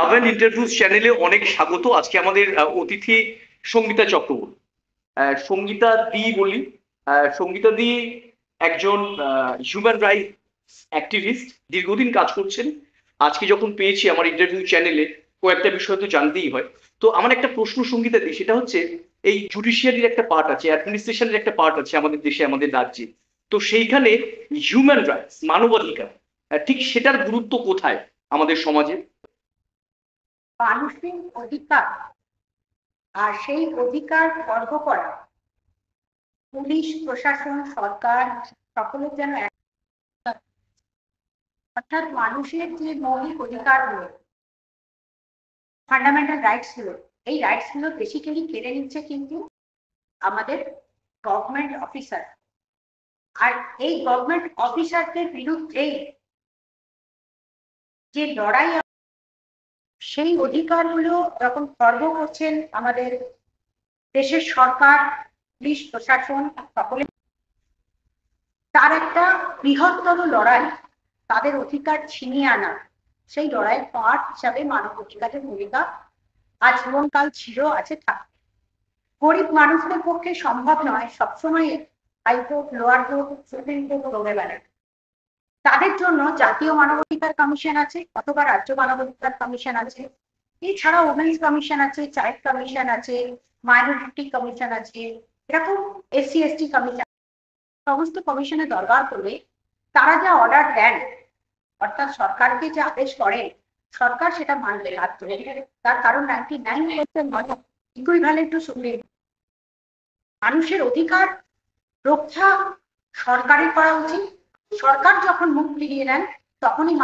আভেন interviews চ্যানেলে অনেক স্বাগত। আজকে আমাদের অতিথি সঙ্গীতা চক্রবর্তী। সঙ্গীতা দি বলি। সঙ্গীতা দি একজন হিউম্যান রাইট অ্যাক্টিভিস্ট, দীর্ঘদিন কাজ করছেন। আজকে যখন পেয়েছি আমার ইন্টারভিউ চ্যানেলে, কয়েকটা বিষয় তো জানতেই হয়। তো আমার একটা প্রশ্ন সঙ্গীতা দি, সেটা হচ্ছে এই জুডিশিয়ারির একটা পার্ট আছে, অ্যাডমিনিস্ট্রেশনের একটা পার্ট আছে আমাদের দেশে, আমাদের রাজ্যে। তো সেইখানে হিউম্যান রাইটস, মানবাধিকার, ঠিক সেটার গুরুত্ব কোথায় আমাদের সমাজে? মানুষের অধিকার আর সেই অধিকার খর্ব করা পুলিশ, প্রশাসন, সরকার সকলের যেন অর্থাৎ মানুষের যে মৌলিক অধিকারগুলো, ফান্ডামেন্টাল রাইটস গুলো, এই রাইটস গুলো বেসিক্যালি কেড়ে নিচ্ছে কিন্তু আমাদের গভর্নমেন্ট অফিসার। আর এই গভর্নমেন্ট অফিসারদের বিরুদ্ধে যে লড়াই, সেই অধিকারগুলো যখন খর্ব করছেন আমাদের দেশের সরকার, পুলিশ, প্রশাসন সকলে, তার একটা বৃহত্তর লড়াই, তাদের অধিকার ছিনিয়ে আনা, সেই লড়াইয়ের পার্ট হিসাবে মানব অধিকারের ভূমিকা আজীবনকাল ছিল, আছে, থাকবে। গরিব মানুষদের পক্ষে সম্ভব নয় সবসময় high court, lower court, supreme court রোগে বেড়ানো। তাদের জন্য জাতীয় মানবাধিকার কমিশন আছে, অথবা রাজ্য মানবাধিকার কমিশন আছে, এছাড়া ওমেন্স কমিশন আছে, চাইল্ড কমিশন আছে, মাইনরিটি কমিশন আছে, এরকম এসসি এসটি কমিশন। সমস্ত কমিশনে দরবার করলে তারা যা অর্ডার দেন, অর্থাৎ সরকারকে যে আদেশ করেন, সরকার সেটা মানবে বাধ্য। তার কারণ 99% ইকুইভ্যালেন্ট টু সুপ্রিম। মানুষের অধিকার রক্ষা সরকারের করা উচিত। সরকার যখন মুখ ফিরিয়ে নেন তখনই।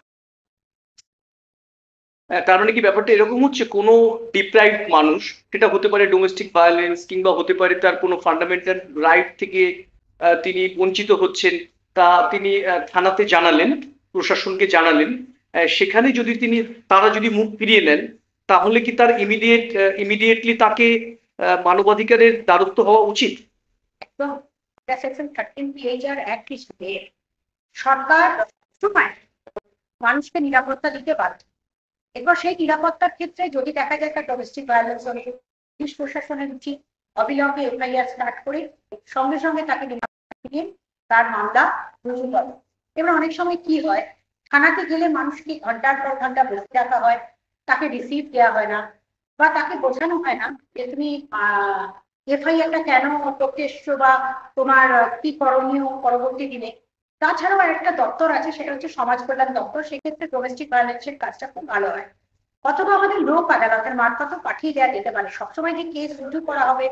তার মানে কি ব্যাপারটা এরকম হচ্ছে, কোনো ডিপ্রাইভড মানুষ, সেটা হতে পারে ডোমেস্টিক ভায়োলেন্স, কিংবা হতে পারে তার কোনো ফান্ডামেন্টাল রাইট থেকে তিনি বঞ্চিত হচ্ছেন, তা তিনি থানাতে জানালেন, প্রশাসনকে জানালেন, সেখানে যদি তারা যদি মুখ ফিরিয়ে নেন, তাহলে কি তার ইমিডিয়েটলি তাকে মানবাধিকারের দ্বারস্থ হওয়া উচিত? একদম। সেকশন 13 অ্যাক্ট হিসেবে সরকার সময় মানুষকে নিরাপত্তা দিতে বাধ্য। এবার সেই নিরাপত্তার ক্ষেত্রে যদি দেখা যায় একটা ডোমেস্টিক ভায়োলেন্স হলে, পুলিশ প্রশাসনের উচিত অবিলম্বে এফআইআর স্টার্ট করে সঙ্গে সঙ্গে তাকে নিরাপত্তা দিয়ে তার মামলা রুজু করে। এবার অনেক সময় কি হয়, থানাতে গেলে মানুষকে ঘন্টার পর ঘন্টা বসে রাখা হয়, তাকে রিসিভ দেওয়া হয় না, বা তাকে বোঝানো হয় না যে তুমি এফআইআরটা কেন করতে এসছো, বা তোমার কি করণীয় পরবর্তী দিনে। তাছাড়াও একটা দপ্তর আছে, সেটা হচ্ছে সমাজ কল্যাণ দপ্তর, সেক্ষেত্রে ডোমেস্টিক ভায়োলেন্সের কাজটা খুব ভালো হয়। অথবা আমাদের লোক আদালতের মারফত পাঠিয়ে দেওয়া যেতে পারে। সবসময় যে কেস রুজু করা হবে,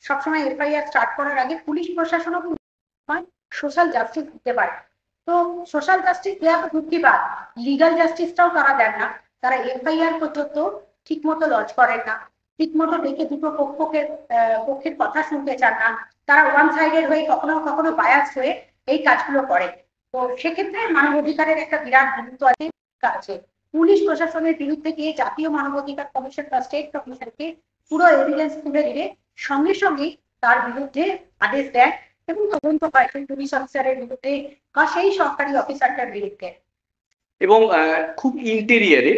সবসময় এফআইআর স্টার্ট করার আগে পুলিশ প্রশাসনও সোশ্যাল জাস্টিস দিতে পারে। তো সোশ্যাল জাস্টিস দেওয়া তো বুদ্ধি বাদ, লিগাল জাস্টিসটাও তারা দেন না। তারা এফআইআর পর্যন্ত ঠিক মতো লজ করেন না, ঠিক মতো দেখে দুটো পক্ষের কথা শুনতে চান না। তারা ওয়ান সাইডেড হয়ে কখনো কখনো বায়াস হয়ে এই কাজগুলো করে। তো সেক্ষেত্রে মানবাধিকারের একটা বিরাট গুরুত্ব আছে। পুলিশ প্রশাসনের বিরুদ্ধে গিয়ে জাতীয় মানবাধিকার কমিশন বা স্টেট কমিশনকে পুরো এভিডেন্স তুলে দিলে সঙ্গে সঙ্গে তার বিরুদ্ধে আদেশ দেয় এবং তদন্ত হয় সেই পুলিশ অফিসারের বিরুদ্ধে বা সেই সরকারি অফিসারটার বিরুদ্ধে। এবং খুব ইন্টেরিয়ারে,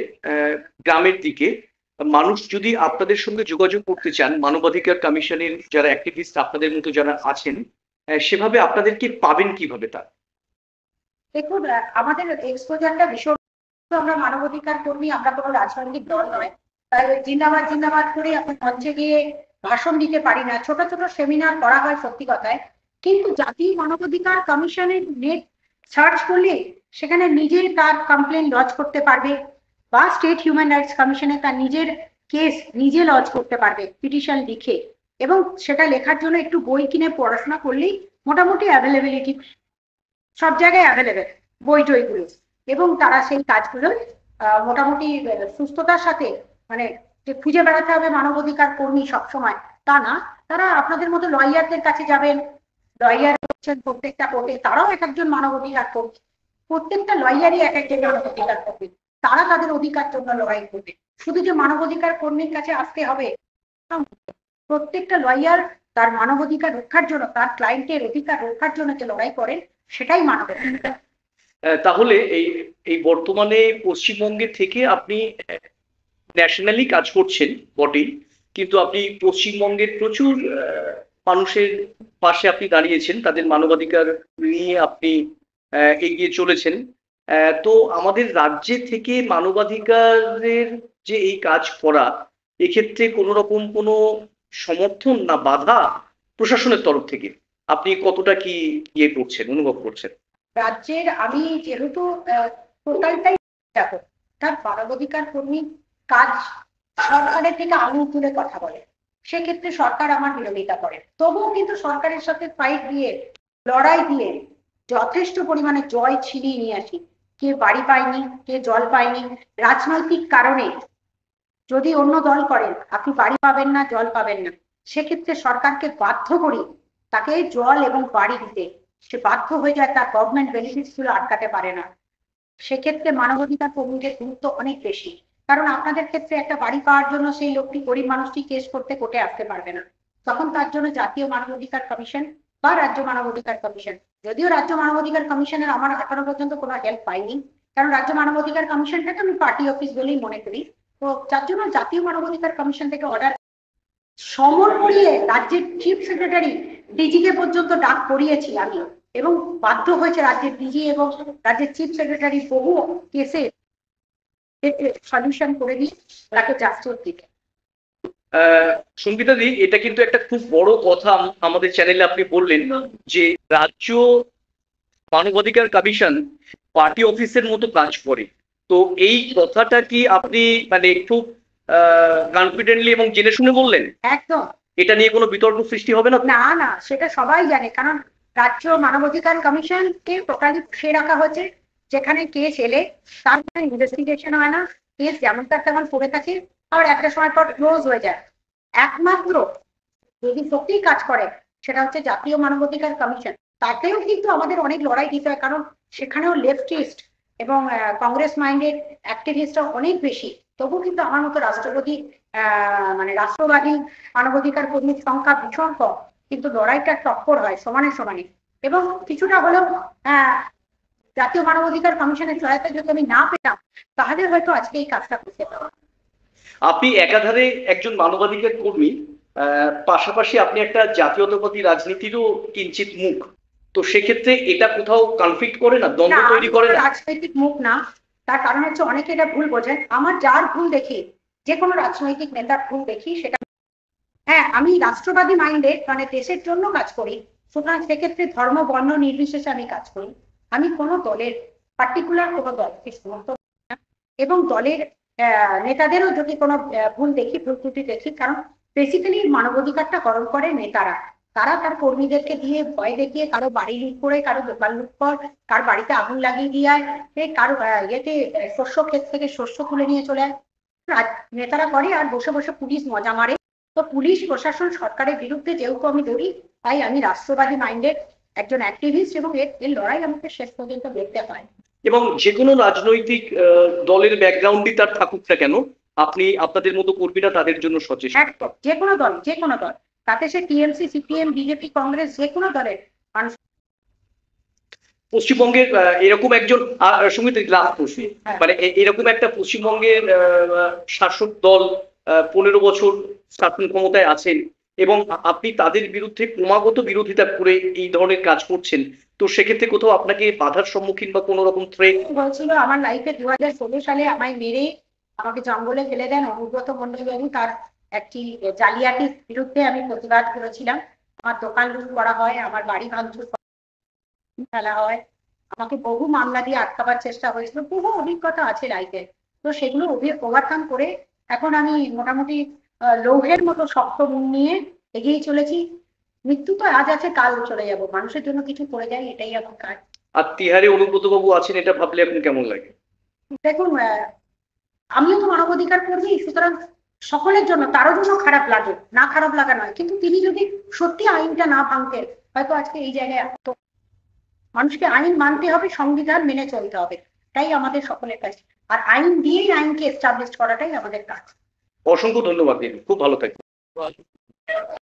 গ্রামের দিকে মানুষ যদি আপনাদের সঙ্গে যোগাযোগ করতে চান, মানবাধিকার কমিশনের যারা অ্যাক্টিভিস্ট আপনাদের মতো যারা আছেন, সেভাবে আপনাদেরকে পাবেন কিভাবে? তা দেখুন, আমাদের এক্সপোজারটা ভীষণ, আমরা মানবাধিকার কর্মী, আমরা কোনো রাজনৈতিক দল নয়, তাই জিন্দাবাদ জিন্দাবাদ করে আপনি মঞ্চে গিয়ে ভাষণ দিতে পারি না। ছোট ছোট সেমিনার করা হয় সত্যি কথায়, কিন্তু জাতীয় মানবাধিকার কমিশনের নেট সার্চ করলে সেখানে নিজের তার কমপ্লেন লজ করতে পারবে, বা স্টেট হিউম্যান রাইটস কমিশনে তার নিজের কেস নিজে লজ করতে পারবে পিটিশন লিখে। এবং সেটা লেখার জন্য একটু বই কিনে পড়াশোনা করলেই মোটামুটি অ্যাভেলেবিলিটি সব জায়গায় অ্যাভেলেবেল বই টইগুলো। এবং তারা সেই কাজগুলো মোটামুটি সুস্থতার সাথে, মানে যে খুঁজে বেড়াতে হবে মানবাধিকার কর্মী সবসময় তা না। তারা আপনাদের মতো লয়ারদের কাছে যাবেন, লয়ার হচ্ছেন প্রত্যেকটা কোর্টে, তারাও এক একজন মানবাধিকার কর্মী। প্রত্যেকটা লয়ারই এক একজন মানবাধিকার কর্মী, তারা তাদের অধিকার জন্য লড়াই করবে। শুধু যে মানবাধিকার কর্মীর কাছে আসতে হবে, প্রত্যেকটা লয়ার তার মানবাধিকার রক্ষার জন্য, তার ক্লায়েন্টের অধিকার রক্ষার জন্য যে লড়াই করেন, সেটাই ন্যাশনালি কাজ করছেন বটেই, কিন্তু আপনি পশ্চিমবঙ্গের প্রচুর মানুষের পাশে আপনি দাঁড়িয়েছেন, তাদের মানবাধিকার নিয়ে আপনি এগিয়ে চলেছেন। তো আমাদের রাজ্যে থেকে মানবাধিকারের যে এই কাজ করা, এক্ষেত্রে কোনো রকম কোনো সমর্থন না বাধা প্রশাসনের তরফ থেকে আপনি কতটা কি ইয়ে করছেন, অনুভব করছেন? রাজ্যের আমি যেহেতু টোটালটাই দেখো, তার মানবাধিকার কর্মী কাজ সরকারের থেকে আঙুল তুলে কথা বলে, সেক্ষেত্রে সরকার আমার বিরোধিতা করে। তবুও কিন্তু সরকারের সাথে ফাইট দিয়ে, লড়াই দিয়ে যথেষ্ট পরিমাণে জয় ছিনিয়ে নিয়ে আসি। কে বাড়ি পায়নি, কে জল পায়নি, রাজনৈতিক কারণে যদি অন্য দল করেন আপনি বাড়ি পাবেন না, জল পাবেন না, সেক্ষেত্রে সরকারকে বাধ্য করি তাকে জল এবং বাড়ি দিতে। সে বাধ্য হয়ে যায়, তার গভর্নমেন্ট বেনিফিটস গুলো আটকাতে পারে না। সেক্ষেত্রে মানবাধিকার কর্মীদের গুরুত্ব অনেক বেশি, কারণ আপনাদের ক্ষেত্রে একটা বাড়ি পাওয়ার জন্য সেই লোকটি, গরিব মানুষটি কেস করতে কোর্টে আসতে পারবে না, তখন তার জন্য জাতীয় মানবাধিকার কমিশন বা রাজ্য মানবাধিকার কমিশন, যদিও রাজ্য মানবাধিকার কমিশনের আমার এখনো পর্যন্ত কোনো হেল্প পাইনি, কারণ রাজ্য মানবাধিকার কমিশনটাকে আমি পার্টি অফিস বলেই মনে করি। তো যার জন্য জাতীয় মানবাধিকার কমিশন থেকে অর্ডার সমন করিয়ে রাজ্যের চিফ সেক্রেটারি ডিজিকে পর্যন্ত ডাক করিয়েছি আমি, এবং বাধ্য হয়েছে রাজ্যের ডিজি এবং রাজ্যের চিফ সেক্রেটারি বহু কেসে সলিউশন করে দিয়ে তাকে জাস্টিস দিতে। সঙ্গীতা দি, এটা কিন্তু একটা খুব বড় কথা আমাদের চ্যানেলে আপনি বললেন যে রাজ্য মানবাধিকার কমিশন পার্টি অফিসের মতো কাজ করে। তো এই কথাটা কি আপনি মানে খুব কনফিডেন্টলি এবং জেনে শুনে বললেন? একদম। এটা নিয়ে কোনো বিতর্ক সৃষ্টি হবে না? না না, সেটা সবাই জানে, কারণ রাজ্য মানবাধিকার কমিশনকে টোটালি বসিয়ে রাখা হয়েছে, যেখানে কেস এলে তার কোনো ইনভেস্টিগেশন হয় না, কেস যেমন তার তেমন পড়ে থাকে, আর একটা সময় পর ক্লোজ হয়ে যায়। একমাত্র যদি সত্যিই কাজ করে সেটা হচ্ছে জাতীয় মানবাধিকার কমিশন। তাতেও কিন্তু আমাদের অনেক লড়াই দিতে হয়, কারণ সেখানেও লেফটিস্ট এবং কংগ্রেস মাইন্ডেড অ্যাক্টিভিস্টরা অনেক বেশি। তবু কিন্তু আমার মতো রাষ্ট্রপতি মানে রাষ্ট্রবাদী মানবাধিকার কর্মীর সংখ্যা ভীষণ কম, কিন্তু লড়াইটা টক্কর হয় সমানে সমানে। এবং কিছুটা হলেও জাতীয় মানবাধিকার কমিশনের সহায়তা যদি আমি না পেতাম, তাহলে হয়তো আজকে এই কাজটা করতে পারতাম। আপনি একাধারে একজন মানবাধিকার কর্মী, পাশাপাশি আপনি একটা জাতীয়তাবাদী রাজনীতিরও কিঞ্চিত মুখ। তো সেক্ষেত্রে এটা কোথাও কনফ্লিক্ট করে না, দ্বন্দ্ব তৈরি করে না? রাজনৈতিক মুখ না, তার কারণ হচ্ছে অনেকে এটা ভুল বোঝেন। আমার যার ভুল দেখি, যে কোনো রাজনৈতিক নেতার ভুল দেখি, সেটা হ্যাঁ, আমি রাষ্ট্রবাদী মাইন্ডেড, মানে দেশের জন্য কাজ করি, সুতরাং সেক্ষেত্রে ধর্ম বর্ণ নির্বিশেষে আমি কাজ করি। আমি কোনো দলের পার্টিকুলার কোনো দলকে সমর্থন করি না, এবং দলের নেতাদেরও যদি কোনো ভুল দেখি, ভুল ত্রুটি দেখি, কারণ বেসিক্যালি মানবাধিকারটা হরণ করে নেতারা। তারা তার কর্মীদেরকে দিয়ে ভয় দেখিয়ে কারো বাড়ি লুট করে, কারো দোকান লুট কর, কার বাড়িতে আগুন লাগিয়ে দিয়ে আয়, কারো ইয়েতে শস্য ক্ষেত থেকে শস্য তুলে নিয়ে চলে আয়, নেতারা করে। আর বসে বসে পুলিশ মজা মারে। তো পুলিশ প্রশাসন সরকারের বিরুদ্ধে যেহেতু আমি লড়ি, তাই আমি রাষ্ট্রবাদী মাইন্ডেড একজন অ্যাক্টিভিস্ট, এবং এর লড়াই আমাকে শেষ পর্যন্ত দেখতে হয়। এবং যে কোনো রাজনৈতিক দলের ব্যাকগ্রাউন্ডই তার থাকুক না কেন, আপনি আপনাদের মতো কর্মীরা তাদের জন্য সচেষ্ট। একদম, যে কোনো দল, যে কোনো দল, তাতে সে টিএমসি, সিপিএম, বিজেপি, কংগ্রেস, যে কোনো দলের মানুষ। পশ্চিমবঙ্গের এরকম একজন সঙ্গীত লাস্ট প্রশ্ন, মানে এরকম একটা পশ্চিমবঙ্গের শাসক দল 15 বছর শাসন ক্ষমতায় আছেন, এবং আপনি তাদের বিরুদ্ধে ক্রমাগত বিরোধিতা করে এই ধরনের কাজ করছেন। তো সেক্ষেত্রে কোথাও আপনাকে বাধার সম্মুখীন বা কোনো রকম থ্রেট? বলছিল আমার লাইফে 2016 সালে আমায় মেরে আমাকে জঙ্গলে ফেলে দেন অনুব্রত মন্ডল বাবু, তার একটি জালিয়াতির বিরুদ্ধে আমি প্রতিবাদ করেছিলাম। আমার দোকান লুট করা হয়, আমার বাড়ি ভাঙচুর ফেলা হয়, আমাকে বহু মামলা দিয়ে আটকাবার চেষ্টা হয়েছিল, বহু অভিজ্ঞতা আছে লাইফে। তো সেগুলো ওভারকাম করে এখন আমি মোটামুটি লৌহের মতো শক্ত মন নিয়ে এগিয়ে চলেছি। মৃত্যু তো আজ আছে, কাল চলে যাব, মানুষের জন্য কিছু করে যাই, এটাই আমার কাজ। আর তিহারে অনুব্রত বাবু আছেন, এটা ভাবলে আপনি কেমন লাগে? দেখুন, আমিও তো মানবাধিকার কর্মী, সুতরাং সকলের জন্য, তারও জন্য খারাপ লাগে না, খারাপ লাগা নয়, কিন্তু তিনি যদি সত্যি আইনটা না ভাঙতেন, হয়তো আজকে এই জায়গায় আসতো। মানুষকে আইন মানতে হবে, সংবিধান মেনে চলতে হবে, তাই আমাদের সকলের কাছে। আর আইন দিয়েই আইনকে এস্টাবলিশ করাটাই আমাদের কাজ। অসংখ্য ধন্যবাদ দিদি, খুব ভালো থাকবেন।